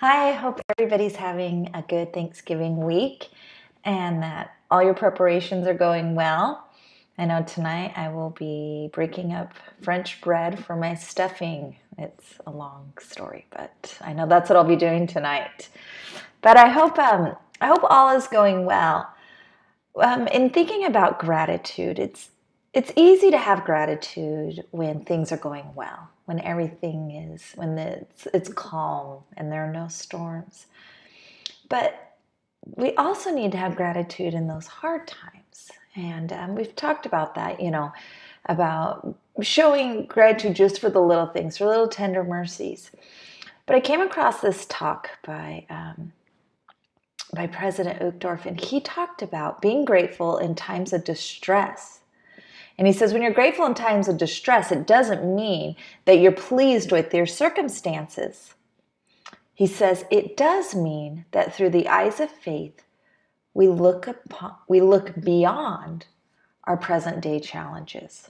Hi, I hope everybody's having a good Thanksgiving week and that all your preparations are going well. I know tonight I will be breaking up French bread for my stuffing. It's a long story, but I know that's what I'll be doing tonight. But I hope all is going well. In thinking about gratitude, it's easy to have gratitude when things are going well, when it's calm and there are no storms. But we also need to have gratitude in those hard times, and we've talked about that. About showing gratitude just for the little things, for little tender mercies. But I came across this talk by President Uchtdorf, and he talked about being grateful in times of distress. And he says, when you're grateful in times of distress, it doesn't mean that you're pleased with your circumstances. He says, it does mean that through the eyes of faith, we look beyond our present day challenges.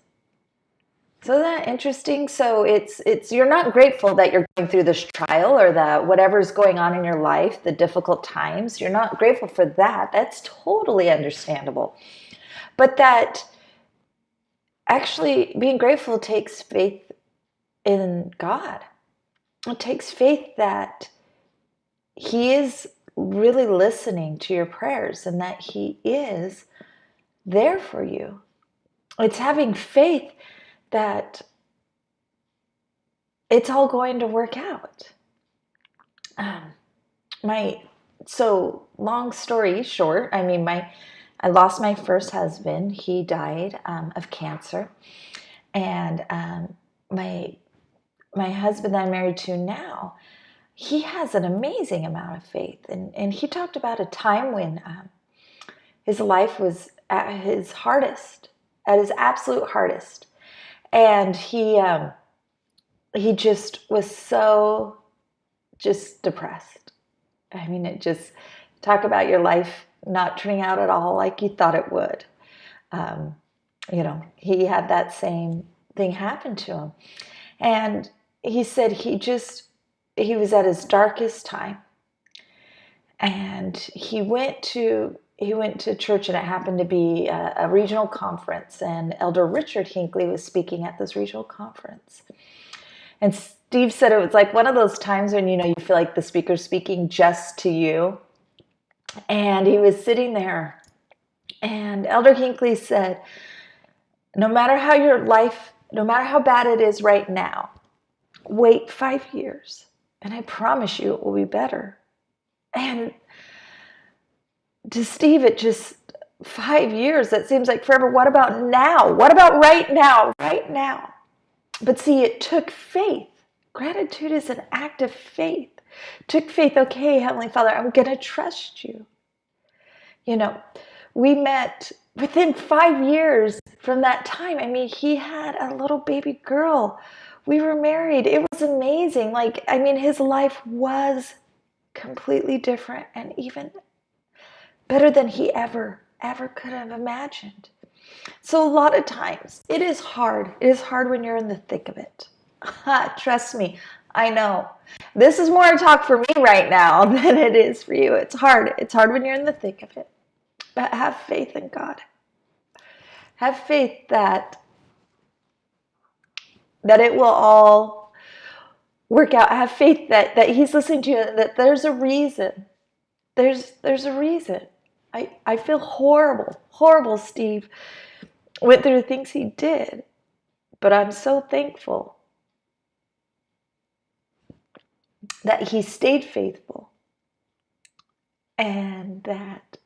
So isn't that interesting? So it's you're not grateful that you're going through this trial or that whatever's going on in your life, the difficult times, you're not grateful for that. That's totally understandable. But that actually being grateful takes faith in God. It takes faith that He is really listening to your prayers and that He is there for you. It's having faith that it's all going to work out. So long story short, I lost my first husband. He died of cancer, and my husband that I'm married to now, he has an amazing amount of faith, and he talked about a time when his life was at his hardest, at his absolute hardest, and he just was so just depressed. It just talk about your life not turning out at all like you thought it would. He had that same thing happen to him, and he said he was at his darkest time, and he went to church, and it happened to be a regional conference, and Elder Richard Hinckley was speaking at this regional conference. And Steve said it was like one of those times when you feel like the speaker's speaking just to you. And he was sitting there, and Elder Hinckley said, no matter how bad it is right now, wait 5 years, and I promise you it will be better. And to Steve, it just 5 years, that seems like forever. What about now? What about right now? Right now. But see, it took faith. Gratitude is an act of faith. It took faith. Okay, Heavenly Father, I'm going to trust you. We met within 5 years from that time. He had a little baby girl. We were married. It was amazing. His life was completely different and even better than he ever could have imagined. So a lot of times it is hard. It is hard when you're in the thick of it. Trust me, I know. This is more talk for me right now than it is for you. It's hard. It's hard when you're in the thick of it. But have faith in God. Have faith that it will all work out. Have faith that He's listening to you, that there's a reason. There's a reason. I feel horrible, Steve went through the things he did, but I'm so thankful that he stayed faithful and that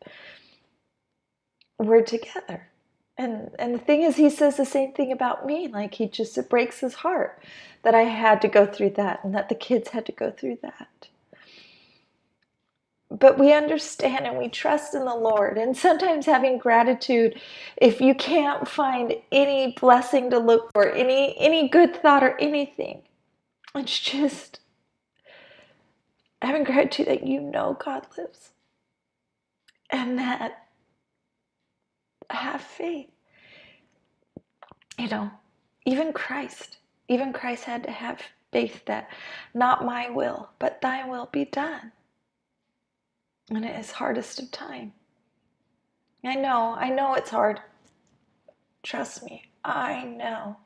we're together. And the thing is, he says the same thing about me. It breaks his heart that I had to go through that and that the kids had to go through that. But we understand and we trust in the Lord. And sometimes having gratitude, if you can't find any blessing to look for, any good thought or anything, it's just having gratitude that God lives. And that have faith. Even Christ had to have faith that not my will, but thy will be done. And it is hardest of time. I know it's hard. Trust me, I know.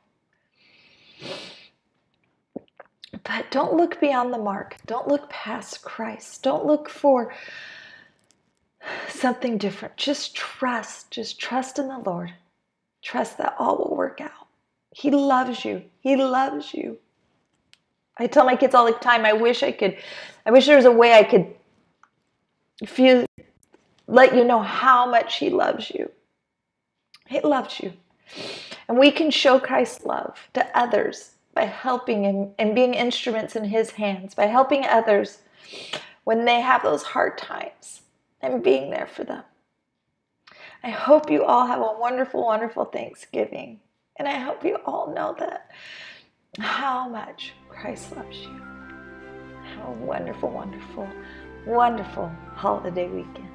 But don't look beyond the mark. Don't look past Christ. Don't look for something different. Just trust in the Lord. Trust that all will work out. He loves you. He loves you. I tell my kids all the time, I wish there was a way I could let you know how much he loves you. He loves you. And we can show Christ's love to others by helping him and being instruments in his hands, by helping others when they have those hard times and being there for them. I hope you all have a wonderful, wonderful Thanksgiving. And I hope you all know that how much Christ loves you. Have a wonderful, wonderful, wonderful holiday weekend.